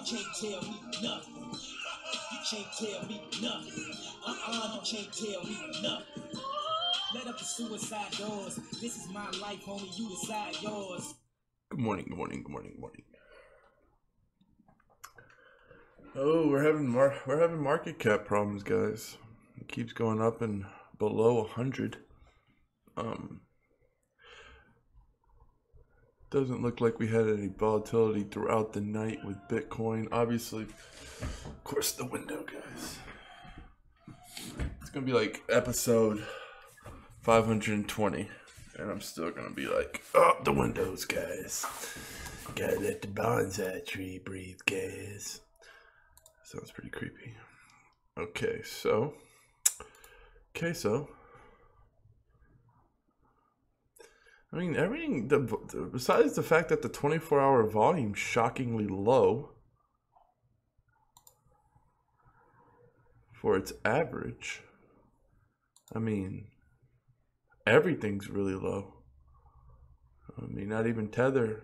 can't tell me nothing. You can't tell me nothing. You can't tell me nothing. Let up the suicide doors. This is my life, homie. You decide yours. Good morning, good morning, good morning, good morning. Oh, we're having market cap problems, guys. It keeps going up and below 100. Doesn't look like we had any volatility throughout the night with Bitcoin. Obviously, of course, the window, guys. It's gonna be like episode 520, and I'm still gonna be like, oh, the windows, guys. Gotta let the bonsai tree breathe, guys. Sounds pretty creepy. Okay, so. I mean, everything, besides the fact that the 24-hour volume's shockingly low for its average, I mean, everything's really low. I mean, not even Tether.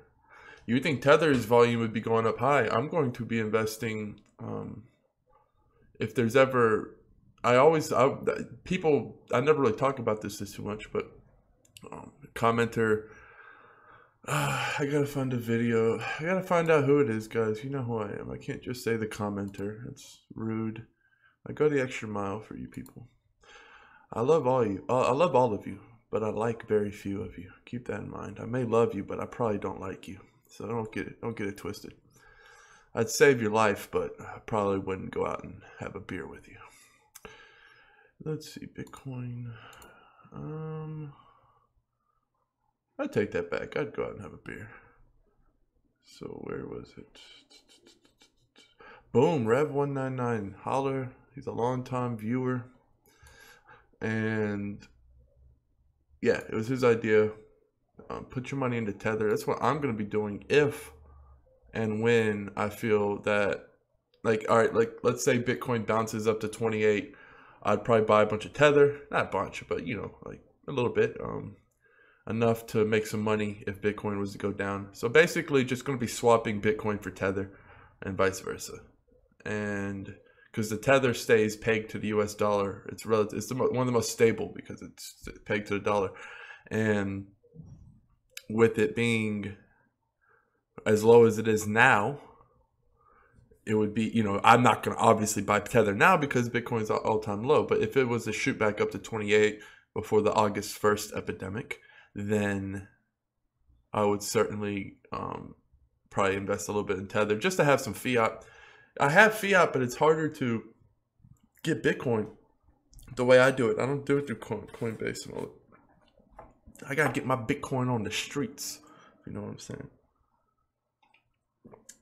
You would think Tether's volume would be going up high. I'm going to be investing, if there's ever, I never really talk about this too much, but commenter, I gotta find a video. I gotta find out who it is, guys. You know who I am. I can't just say the commenter. It's rude. I go the extra mile for you people. I love all you. I love all of you, but I like very few of you. Keep that in mind. I may love you, but I probably don't like you. So don't get it twisted. I'd save your life, but I probably wouldn't go out and have a beer with you. Let's see, Bitcoin. I'd take that back. I'd go out and have a beer. So where was it? Boom, Rev199. Holler. He's a long-time viewer. And yeah, it was his idea. Put your money into Tether. That's what I'm going to be doing if and when I feel that, like, all right, like, let's say Bitcoin bounces up to 28. I'd probably buy a bunch of Tether. Not a bunch, but, you know, like a little bit. Enough to make some money if Bitcoin was to go down. So basically just going to be swapping Bitcoin for Tether and vice versa. And because the Tether stays pegged to the US dollar, it's one of the most stable because it's pegged to the dollar. And with it being as low as it is now, it would be, you know, I'm not going to obviously buy Tether now because Bitcoin's all-time low. But if it was to shoot back up to 28 before the August 1st epidemic, then I would certainly probably invest a little bit in Tether just to have some fiat. I have fiat, but it's harder to get Bitcoin the way I do it. I don't do it through Coinbase and all that. I got to get my Bitcoin on the streets. You know what I'm saying?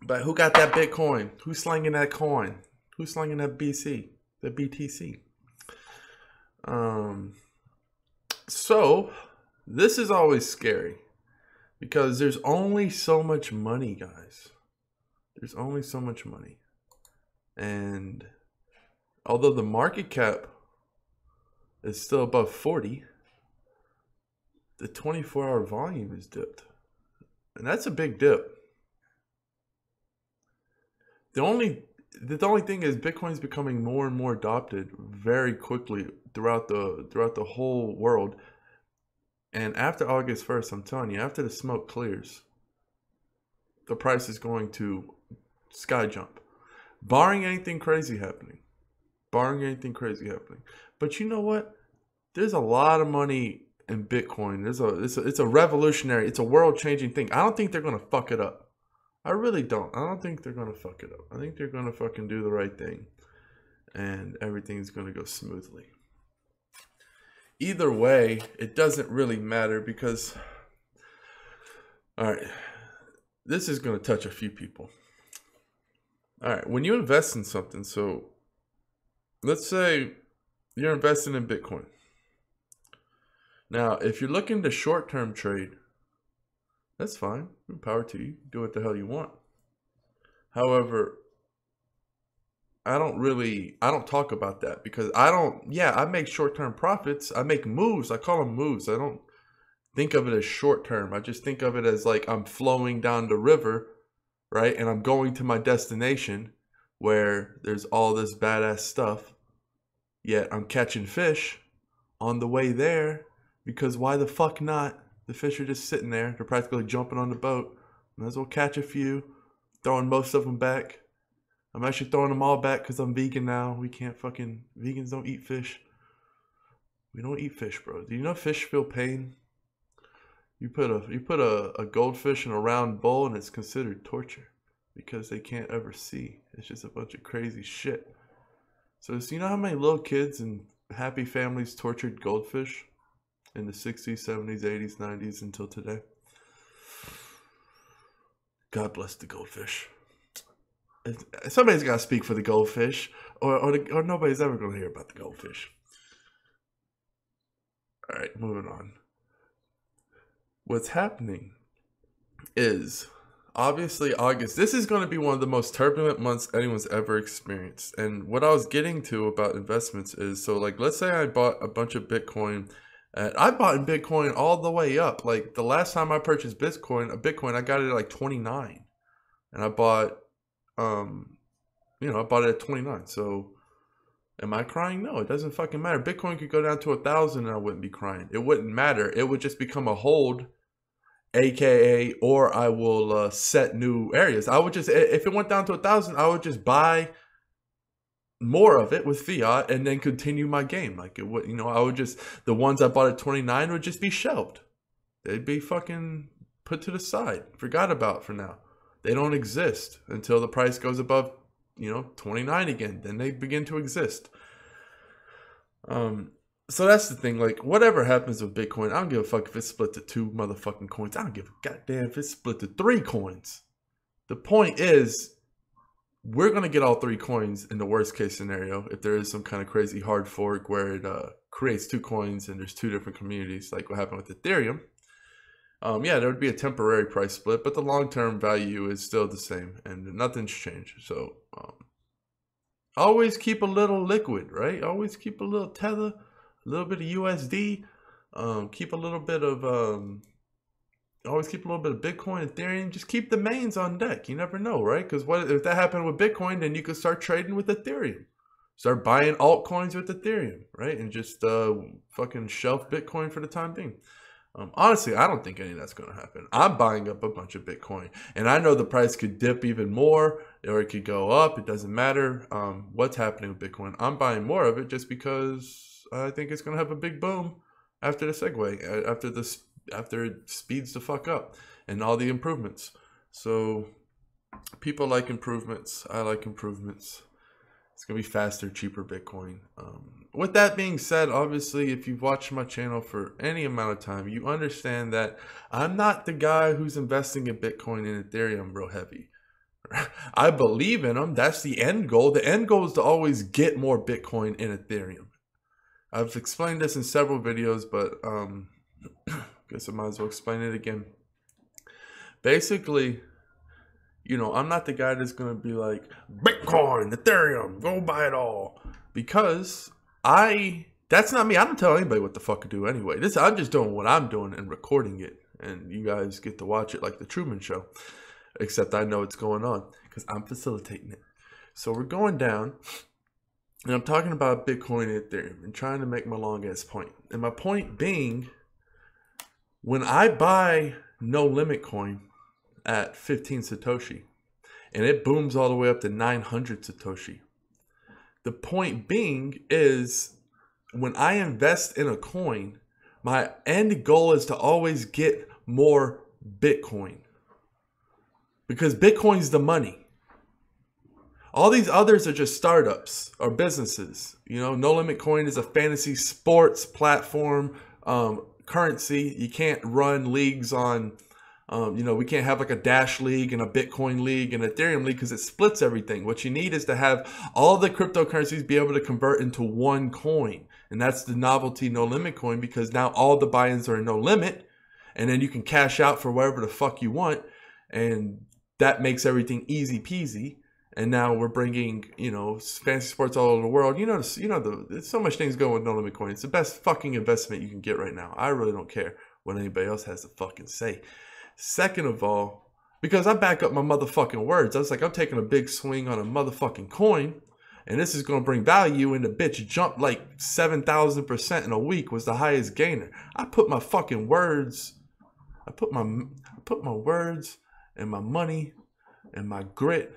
But who got that Bitcoin? Who's slanging that coin? Who's slanging that BTC? So this is always scary because there's only so much money, guys. There's only so much money. And although the market cap is still above 40, the 24-hour volume is dipped. And that's a big dip. The only thing is Bitcoin's becoming more and more adopted very quickly throughout the whole world. And after August 1st, I'm telling you, after the smoke clears, the price is going to sky jump. Barring anything crazy happening. But you know what? There's a lot of money in Bitcoin. It's a revolutionary, it's a world-changing thing. I don't think they're going to fuck it up. I really don't. I don't think they're going to fuck it up. I think they're going to fucking do the right thing. And everything's going to go smoothly. Either way, it doesn't really matter because, all right, this is going to touch a few people. All right, when you invest in something, so let's say you're investing in Bitcoin. Now, if you're looking to short-term trade, that's fine. Power to you. Do what the hell you want. However, I don't talk about that because I make short-term profits. I make moves. I call them moves. I don't think of it as short-term. I just think of it as like I'm flowing down the river right? And I'm going to my destination where there's all this badass stuff, yet I'm catching fish on the way there, because why the fuck not? The fish are just sitting there. They're practically jumping on the boat. Might as well catch a few, throwing most of them back. I'm actually throwing them all back because I'm vegan now. We can't fucking, vegans don't eat fish. We don't eat fish, bro. Do you know fish feel pain? You put a goldfish in a round bowl and it's considered torture because they can't ever see. It's just a bunch of crazy shit. So you know how many little kids and happy families tortured goldfish in the 60s, 70s, 80s, 90s until today? God bless the goldfish. Somebody's got to speak for the goldfish, or nobody's ever going to hear about the goldfish. All right, moving on. What's happening is, obviously, August. This is going to be one of the most turbulent months anyone's ever experienced. And what I was getting to about investments is, so like, let's say I bought a bunch of Bitcoin. I bought in Bitcoin all the way up. Like the last time I purchased Bitcoin, I got it at like 29, and I bought, I bought it at 29. So, am I crying? No, it doesn't fucking matter. Bitcoin could go down to 1,000 and I wouldn't be crying. It wouldn't matter. It would just become a hold. AKA, or I will set new areas. I would just, if it went down to 1,000, I would just buy more of it with fiat and then continue my game. Like it would, I would just, the ones I bought at 29 would just be shelved. They'd be fucking put to the side, forgot about for now. They don't exist until the price goes above, 29 again. Then they begin to exist. So that's the thing, like, whatever happens with Bitcoin, I don't give a fuck if it's split to 2 motherfucking coins. I don't give a goddamn if it's split to 3 coins. The point is, we're going to get all 3 coins in the worst case scenario if there is some kind of crazy hard fork where it creates 2 coins and there's 2 different communities, like what happened with Ethereum. Yeah, there would be a temporary price split, but the long-term value is still the same and nothing's changed. So always keep a little liquid, right? Always keep a little tether. A little bit of USD, keep a little bit of, always keep a little bit of Bitcoin, Ethereum, just keep the mains on deck. You never know, right? Because what if that happened with Bitcoin, then you could start trading with Ethereum. Start buying altcoins with Ethereum, right? And just fucking shelf Bitcoin for the time being. Honestly, I don't think any of that's going to happen. I'm buying up a bunch of Bitcoin. And I know the price could dip even more, or it could go up. It doesn't matter what's happening with Bitcoin. I'm buying more of it just because I think it's going to have a big boom after the segue, after it speeds the fuck up and all the improvements. So people like improvements. I like improvements. It's going to be faster, cheaper Bitcoin. With that being said, obviously, if you've watched my channel for any amount of time, you understand that I'm not the guy who's investing in Bitcoin and Ethereum real heavy. I believe in them. That's the end goal. The end goal is to always get more Bitcoin and Ethereum. I've explained this in several videos, but I guess I might as well explain it again. Basically, I'm not the guy that's going to be like, Bitcoin, Ethereum, go buy it all. Because that's not me. I don't tell anybody what the fuck to do anyway. I'm just doing what I'm doing and recording it. And you guys get to watch it like the Truman Show. Except I know what's going on because I'm facilitating it. So we're going down. And I'm talking about Bitcoin and Ethereum and trying to make my long ass point. And my point being, when I buy No Limit Coin at 15 Satoshi and it booms all the way up to 900 Satoshi, the point being is when I invest in a coin, my end goal is to always get more Bitcoin because Bitcoin's the money. All these others are just startups or businesses. No Limit Coin is a fantasy sports platform, currency. You can't run leagues on, we can't have like a Dash League and a Bitcoin League and Ethereum League because it splits everything. What you need is to have all the cryptocurrencies be able to convert into one coin. And that's the novelty No Limit Coin because now all the buy-ins are no limit. And then you can cash out for whatever the fuck you want. And that makes everything easy peasy. And now we're bringing, fantasy sports all over the world. There's so much things going with No Limit Coin. It's the best fucking investment you can get right now. I really don't care what anybody else has to fucking say. Second of all, Because I back up my motherfucking words. I was like, I'm taking a big swing on a motherfucking coin, and this is going to bring value, and the bitch jumped like 7,000% in a week, was the highest gainer. I put my fucking words, I put my words and my money and my grit,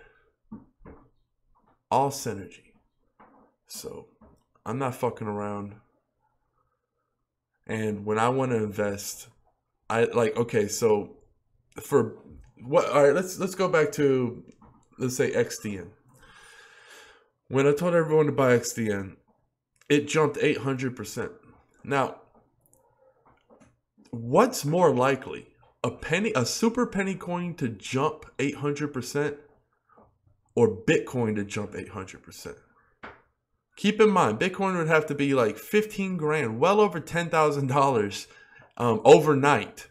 all synergy. So I'm not fucking around. And when I want to invest, I like, okay, so for what, all right, let's go back to, let's say XDN. When I told everyone to buy XDN, it jumped 800%. Now, what's more likely? A super penny coin to jump 800% or Bitcoin to jump 800%? Keep in mind, Bitcoin would have to be like 15 grand, well over $10,000 overnight.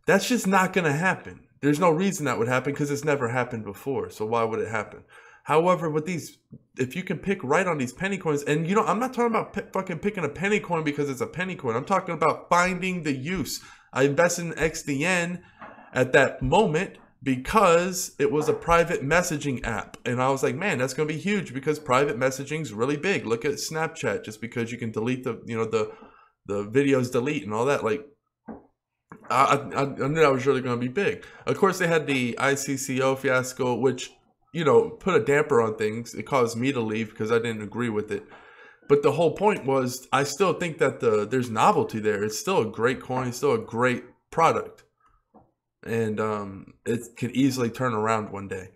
That's just not going to happen. There's no reason that would happen because it's never happened before. So why would it happen? However, with these, if you can pick right on these penny coins, and you know, I'm not talking about fucking picking a penny coin because it's a penny coin. I'm talking about finding the use. I invested in XDN at that moment because it was a private messaging app. And I was like, man, that's going to be huge because private messaging is really big. Look at Snapchat, just because you can delete the, you know, the videos delete and all that. Like, I knew that was really going to be big. Of course, they had the ICCO fiasco, which, you know, put a damper on things. It caused me to leave because I didn't agree with it. But the whole point was, I still think that there's novelty there. It's still a great coin, still a great product. And it can easily turn around one day.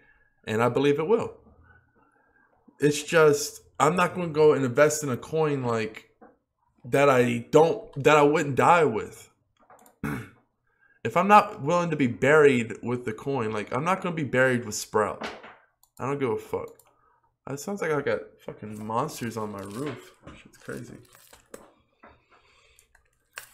And I believe it will. It's just, I'm not going to go and invest in a coin like that I wouldn't die with. If I'm not willing to be buried with the coin, like, I'm not going to be buried with Sprout. I don't give a fuck. It sounds like I got fucking monsters on my roof. Shit's crazy.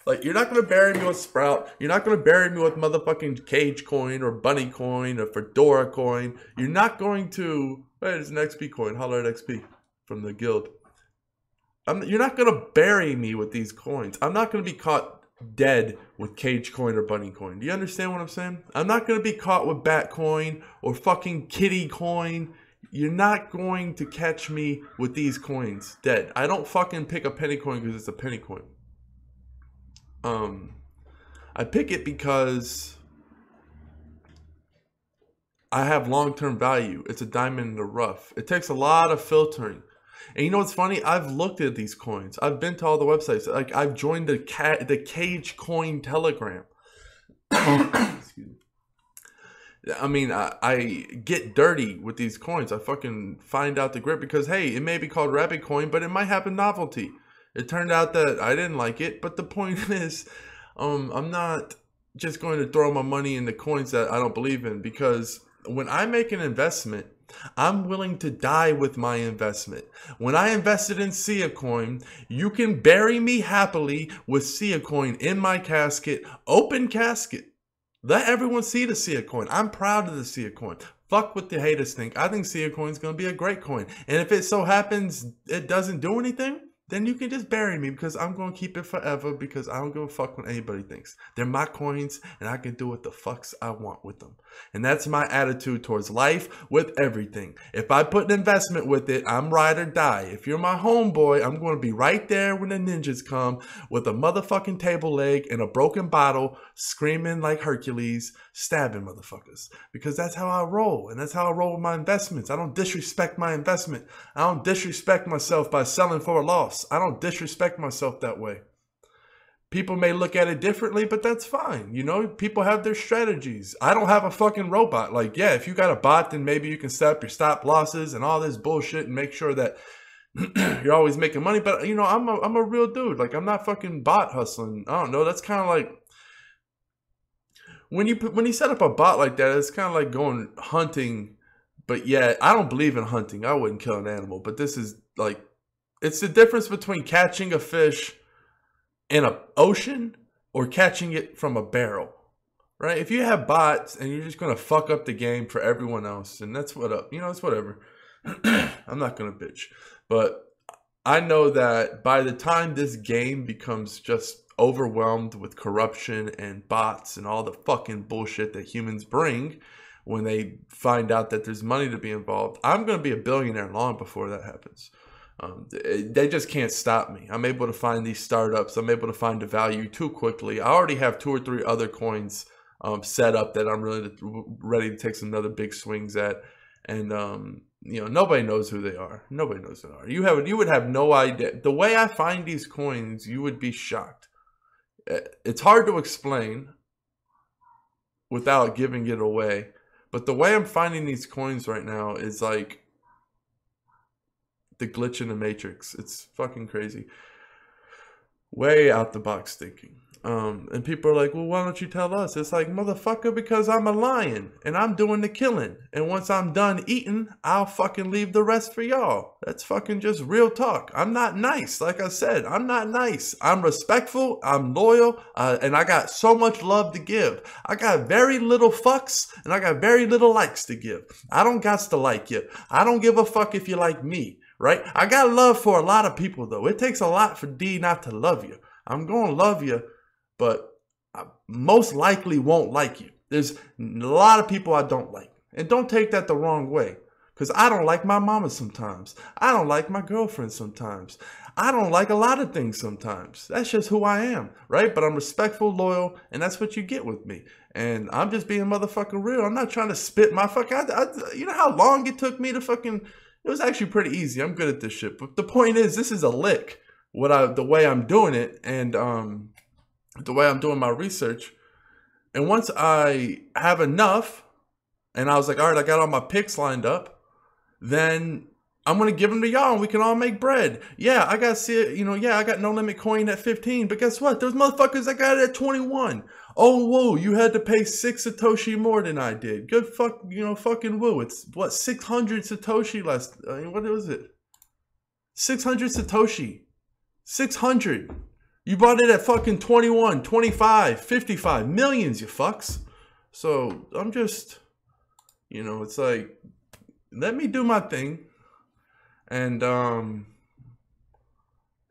Like, you're not going to bury me with Sprout. You're not going to bury me with motherfucking Cage Coin or Bunny Coin or Fedora Coin. You're not going to... Hey, there's an XP coin. Holler at XP from the guild. You're not going to bury me with these coins. I'm not going to be caught dead with Cage Coin or Bunny Coin. Do you understand what I'm saying? I'm not going to be caught with Bat Coin or fucking Kitty Coin. You're not going to catch me with these coins dead. I don't fucking pick a penny coin because it's a penny coin. I pick it because I have long-term value. It's a diamond in the rough. It takes a lot of filtering. And you know what's funny? I've looked at these coins. I've been to all the websites. Like, I've joined the Cage Coin Telegram. Excuse me. I mean, I get dirty with these coins. I fucking find out the grip because, hey, it may be called Rabbit Coin, but it might have a novelty. It turned out that I didn't like it. But the point is, I'm not just going to throw my money into coins that I don't believe in, because when I make an investment, I'm willing to die with my investment. When I invested in Sia Coin, you can bury me happily with Sia Coin in my casket, open casket. Let everyone see the Sia Coin. I'm proud of the Sia Coin. Fuck what the haters think. I think Sia Coin is going to be a great coin. And if it so happens it doesn't do anything, then you can just bury me, because I'm going to keep it forever, because I don't give a fuck what anybody thinks. They're my coins, and I can do what the fucks I want with them. And that's my attitude towards life, with everything. If I put an investment with it, I'm ride or die. If you're my homeboy, I'm going to be right there when the ninjas come with a motherfucking table leg and a broken bottle, screaming like Hercules, stabbing motherfuckers. Because that's how I roll, and that's how I roll with my investments. I don't disrespect my investment. I don't disrespect myself by selling for a loss. I don't disrespect myself that way. People may look at it differently, but that's fine. You know, people have their strategies. I don't have a fucking robot. Like, yeah, if you got a bot, then maybe you can set up your stop losses and all this bullshit and make sure that you're always making money. But, you know, I'm a real dude. Like, I'm not fucking bot hustling. I don't know. That's kind of like, when you set up a bot like that, it's kind of like going hunting. But yeah, I don't believe in hunting. I wouldn't kill an animal. But this is like, it's the difference between catching a fish in an ocean or catching it from a barrel, right? If you have bots and you're just going to fuck up the game for everyone else, and that's what up, you know, it's whatever. I'm not going to bitch, but I know that by the time this game becomes just overwhelmed with corruption and bots and all the fucking bullshit that humans bring when they find out that there's money to be involved, I'm going to be a billionaire long before that happens. They just can't stop me. I'm able to find these startups. I'm able to find the value too quickly. I already have 2 or 3 other coins set up that I'm really ready to take some other big swings at. And, you know, nobody knows who they are. Nobody knows who they are. You would have no idea. The way I find these coins, you would be shocked. It's hard to explain without giving it away. But the way I'm finding these coins right now is like the glitch in the matrix. It's fucking crazy. Way out the box thinking. And people are like, well, why don't you tell us? It's like, motherfucker, because I'm a lion and I'm doing the killing. And once I'm done eating, I'll fucking leave the rest for y'all. That's fucking just real talk. I'm not nice. Like I said, I'm not nice. I'm respectful. I'm loyal. And I got so much love to give. I got very little fucks and I got very little likes to give. I don't got to like you. I don't give a fuck if you like me, right? I got love for a lot of people, though. It takes a lot for D not to love you. I'm going to love you, but I most likely won't like you. There's a lot of people I don't like. And don't take that the wrong way. Because I don't like my mama sometimes. I don't like my girlfriend sometimes. I don't like a lot of things sometimes. That's just who I am, right? But I'm respectful, loyal, and that's what you get with me. And I'm just being motherfucking real. I'm not trying to spit my fucking... you know how long it took me to fucking... It was actually pretty easy. I'm good at this shit. But the point is, this is a lick. The way I'm doing it, and the way I'm doing my research. And once I have enough, and I was like, all right, I got all my picks lined up, then I'm going to give them to y'all and we can all make bread. Yeah, I got I got No Limit Coin at 15, but guess what? There's motherfuckers that got it at 21. Oh, whoa, you had to pay 6 Satoshi more than I did. Good fucking woo. It's what, 600 Satoshi less, what was it? 600 Satoshi. 600. You bought it at fucking 21, 25, 55, millions, you fucks. So I'm just, it's like, let me do my thing. And I'm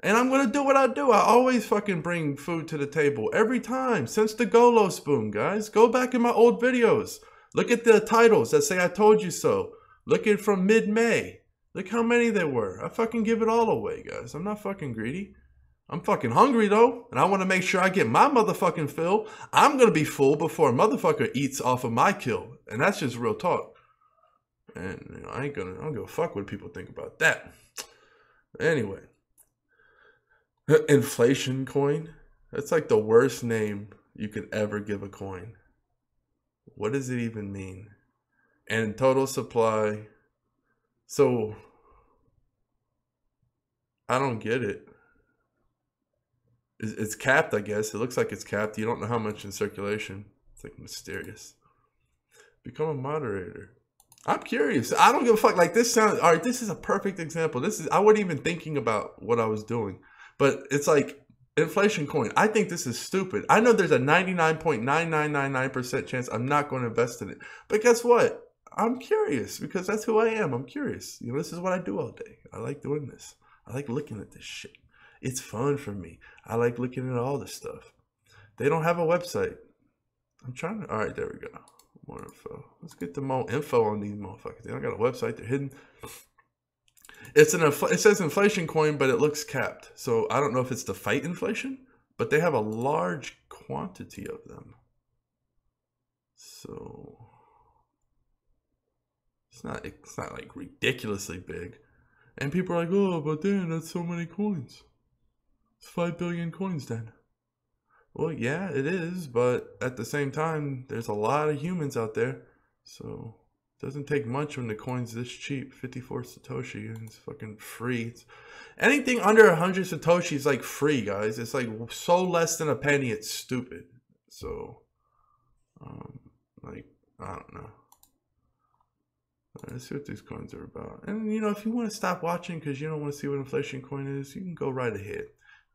going to do what I do. I always fucking bring food to the table every time since the Golo spoon, guys. Go back in my old videos. Look at the titles that say I told you so. Look at from mid-May. Look how many there were. I fucking give it all away, guys. I'm not fucking greedy. I'm fucking hungry, though, and I want to make sure I get my motherfucking fill. I'm going to be full before a motherfucker eats off of my kill, and that's just real talk. And I don't give a fuck what people think about that. Anyway, inflation coin. That's like the worst name you could ever give a coin. What does it even mean? And total supply. So, I don't get it. It's capped, I guess. It looks like it's capped. You don't know how much in circulation. It's like mysterious. Become a moderator. I'm curious. I don't give a fuck. Like this sounds, all right, this is a perfect example. I wasn't even thinking about what I was doing. But it's like inflation coin. I think this is stupid. I know there's a 99.9999% chance I'm not going to invest in it. But guess what? I'm curious because that's who I am. I'm curious. This is what I do all day. I like doing this. I like looking at this shit. It's fun for me. I like looking at all this stuff. They don't have a website. I'm trying to... All right, there we go. More info. Let's get the more info on these motherfuckers. They don't got a website. They're hidden. It says inflation coin, but it looks capped. So I don't know if it's to fight inflation, but they have a large quantity of them. So it's not like ridiculously big. And people are like, oh, but then that's so many coins. It's 5 billion coins then. Well, yeah, it is, but at the same time, there's a lot of humans out there. So it doesn't take much when the coin's this cheap. 54 Satoshi, and it's fucking free. Anything under 100 Satoshi is like free, guys. It's like so less than a penny, it's stupid. So, I don't know. Let's see what these coins are about. And, if you want to stop watching because you don't want to see what inflation coin is, you can go right ahead.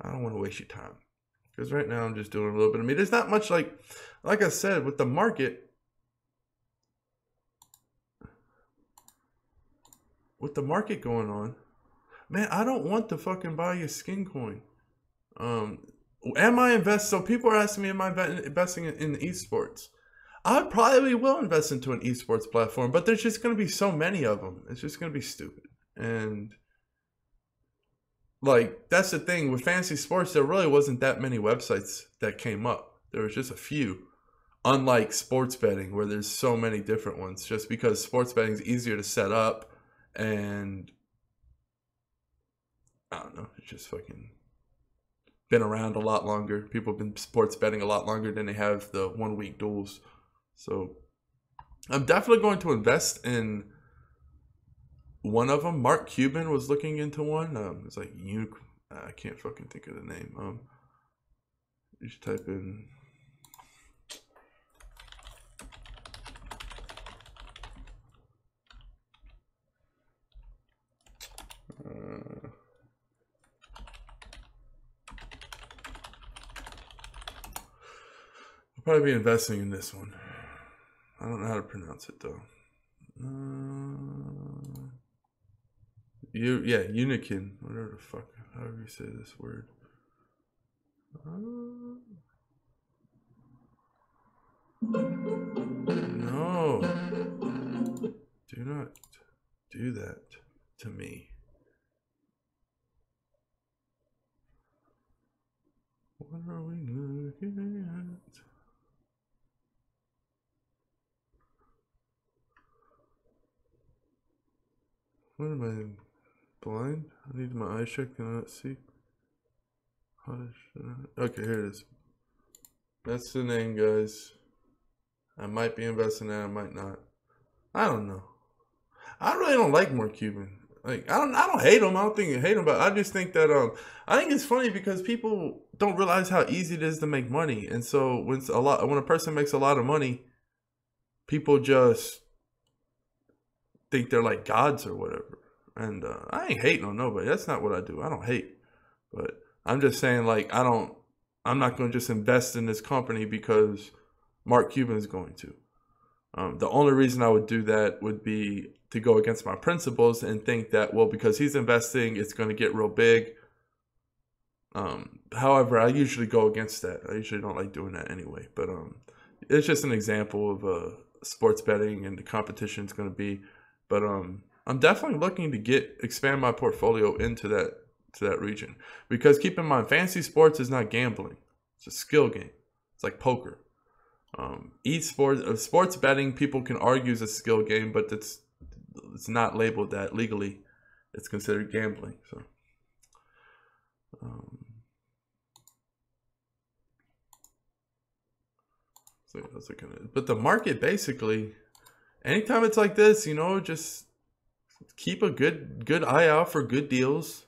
I don't want to waste your time. Because right now I'm just doing a little bit of me. There's not much like I said, with the market. With the market going on, man, I don't want to fucking buy your skin coin. am I investing? So people are asking me, am I investing in esports? I probably will invest into an esports platform, but there's just going to be so many of them. It's just going to be stupid. And like, that's the thing with fantasy sports, there really wasn't that many websites that came up. There was just a few. Unlike sports betting, where there's so many different ones, just because sports betting is easier to set up, and I don't know, it's just fucking been around a lot longer. People have been sports betting a lot longer than they have the 1 week duels. So I'm definitely going to invest in one of them. Mark Cuban was looking into one. It's like I can't fucking think of the name. You should type in. I'll probably be investing in this one. I don't know how to pronounce it though. Unikin, whatever the fuck, however you say this word. No, do not do that to me. What are we looking at? What am I, blind? I need my eyes checked. Can I not see? Okay, here it is. That's the name, guys. I might be investing in it, I might not. I don't know. I really don't like Mark Cuban. Like, I don't hate him. I don't think I hate him, but I just think that I think it's funny because people don't realize how easy it is to make money. And so when a person makes a lot of money, people just think they're like gods or whatever. And I ain't hating on nobody. That's not what I do. I don't hate. But I'm just saying, like, I'm not going to just invest in this company because Mark Cuban is going to. The only reason I would do that would be to go against my principles and think that, well, because he's investing, it's going to get real big. However, I usually go against that. I usually don't like doing that anyway. But it's just an example of sports betting and the competition is going to be. But I'm definitely looking to expand my portfolio into that region, because keep in mind, fantasy sports is not gambling; it's a skill game. It's like poker. Sports betting, people can argue is a skill game, but it's not labeled that legally. It's considered gambling. So, but the market basically, anytime it's like this, just keep a good eye out for good deals.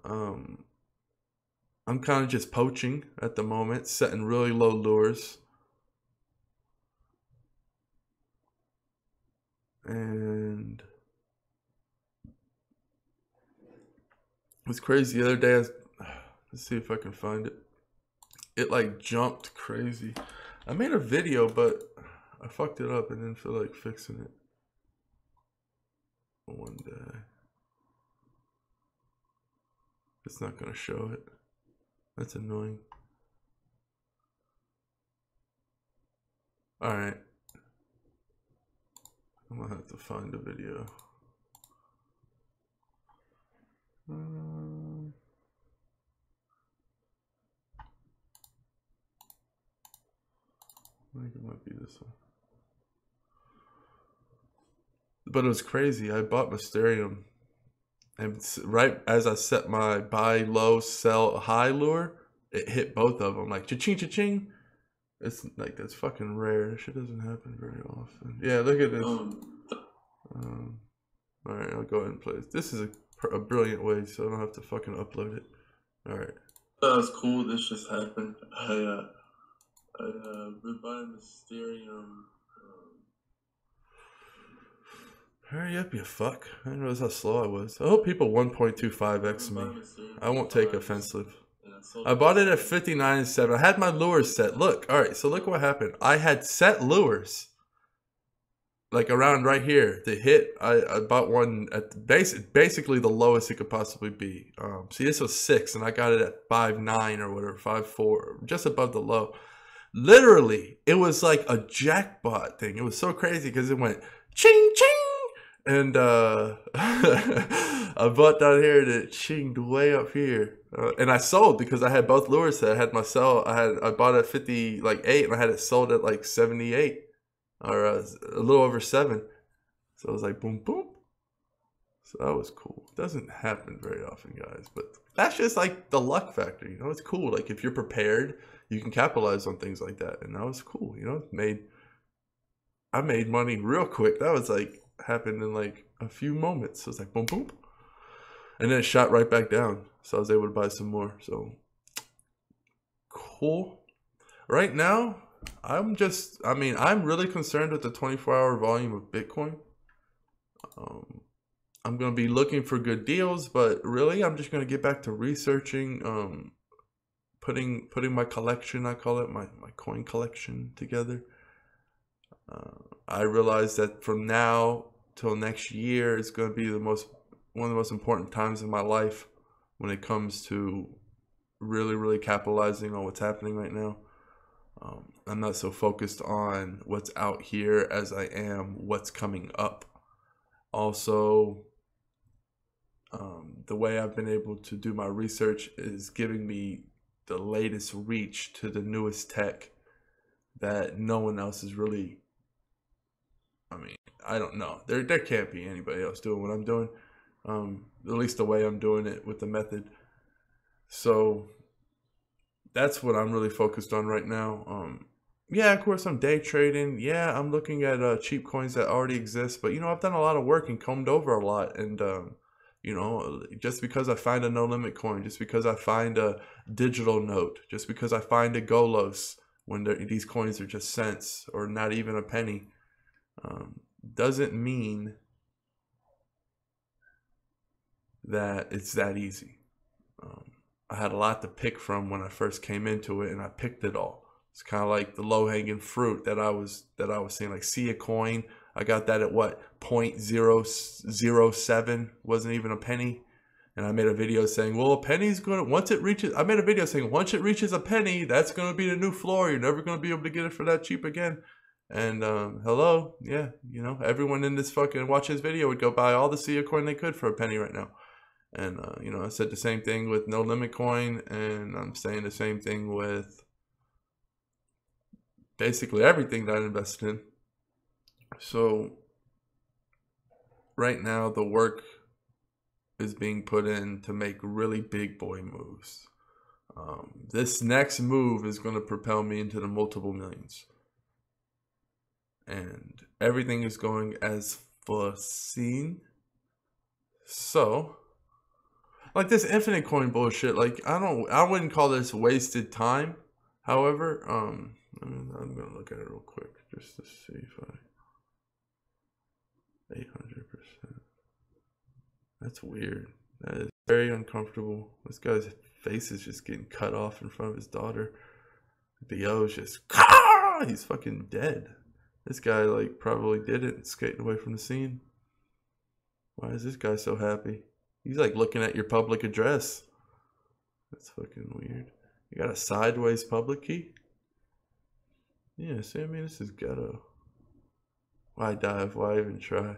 I'm kind of just poaching at the moment, setting really low lures. And it's crazy. The other day, let's see if I can find it. It like jumped crazy. I made a video, but I fucked it up and didn't feel like fixing it. One day. It's not going to show it. That's annoying. Alright. I'm going to have to find the video. I think it might be this one. But it was crazy. I bought Mysterium, and right as I set my buy low, sell high lure, it hit both of them. Like cha-ching, cha-ching. It's like, that's fucking rare. That shit doesn't happen very often. Yeah, look at this. Alright, I'll go ahead and play this. This is a brilliant way, so I don't have to fucking upload it. Alright. That was cool. This just happened. I've been buying Mysterium. Hurry up, you fuck. I didn't realize how slow I was. I hope people 1.25x me. I won't take offensive. I bought it at 59.7. I had my lures set. Look, alright, so look what happened. I had set lures. like around right here, the hit, I bought one at basically the lowest it could possibly be. See, this was 6, and I got it at 5.9 or whatever, 5.4, just above the low. Literally, it was like a jackpot thing. It was so crazy because it went ching ching, and I bought down here and it chinged way up here, and I sold because I had both lures that I had myself. I bought it at 58, and I had it sold at like 78 or a little over 7. So it was like boom boom. So that was cool. It doesn't happen very often, guys, but that's just like the luck factor. You know, it's cool. Like if you're prepared, you can capitalize on things like that, and that was cool. You know, I made money real quick. That was like happened in like a few moments. So it's like boom boom, and then it shot right back down. So I was able to buy some more. So cool. Right now, I'm really concerned with the 24-hour volume of Bitcoin. I'm going to be looking for good deals, but really I'm just going to get back to researching, putting my collection, I call it my coin collection, together. I realize that from now till next year is going to be one of the most important times in my life when it comes to really capitalizing on what's happening right now. I'm not so focused on what's out here as I am what's coming up. Also, the way I've been able to do my research is giving me the latest reach to the newest tech that no one else is really, I don't know. There can't be anybody else doing what I'm doing. At least the way I'm doing it with the method. So that's what I'm really focused on right now. Yeah, of course I'm day trading. Yeah, I'm looking at cheap coins that already exist. But, you know, I've done a lot of work and combed over a lot. And, you know, just because I find a no limit coin, just because I find a digital note, just because I find a Golos when these coins are just cents or not even a penny, doesn't mean that it's that easy. I had a lot to pick from when I first came into it, and I picked it all. It's kind of like the low-hanging fruit that I was seeing. Like, see a coin, I got that at what, 0.007, wasn't even a penny. And I made a video saying, well, a penny's gonna, I made a video saying once it reaches a penny, that's gonna be the new floor. You're never gonna be able to get it for that cheap again. And hello, yeah, you know, everyone in this fucking watch this video would go buy all the SIA coin they could for a penny right now. And you know, I said the same thing with no limit coin, and I'm saying the same thing with basically everything that I invested in. So right now the work is being put in to make really big boy moves. This next move is going to propel me into the multiple millions. And everything is going as foreseen. So, like this infinite coin bullshit, like I wouldn't call this wasted time. However, I'm gonna look at it real quick just to see if 800%. That's weird. That is very uncomfortable. This guy's face is just getting cut off in front of his daughter. The O's just, he's fucking dead. This guy like probably did it, skating away from the scene. Why is this guy so happy? He's like looking at your public address. That's fucking weird. You got a sideways public key? Yeah, see, I mean, this is ghetto. Why dive? Why even try?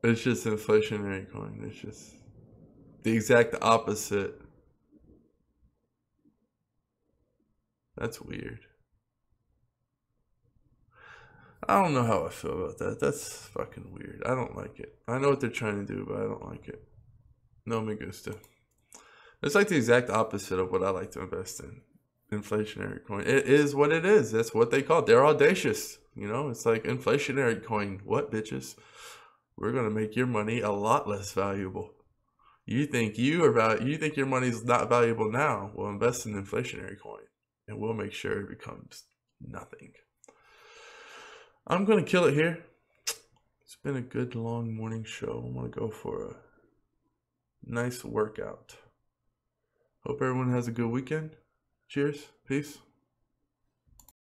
It's just inflationary coin. It's just the exact opposite. That's weird. I don't know how I feel about that. That's fucking weird. I don't like it. I know what they're trying to do, but I don't like it. No me gusta. It's like the exact opposite of what I like to invest in. Inflationary coin. It is what it is. That's what they call it. They're audacious. You know, it's like inflationary coin. What, bitches? We're gonna make your money a lot less valuable. You think your money's not valuable now? Well, invest in inflationary coin, and we'll make sure it becomes nothing. I'm gonna kill it here. It's been a good long morning show. I want to go for a nice workout. Hope everyone has a good weekend. Cheers. Peace.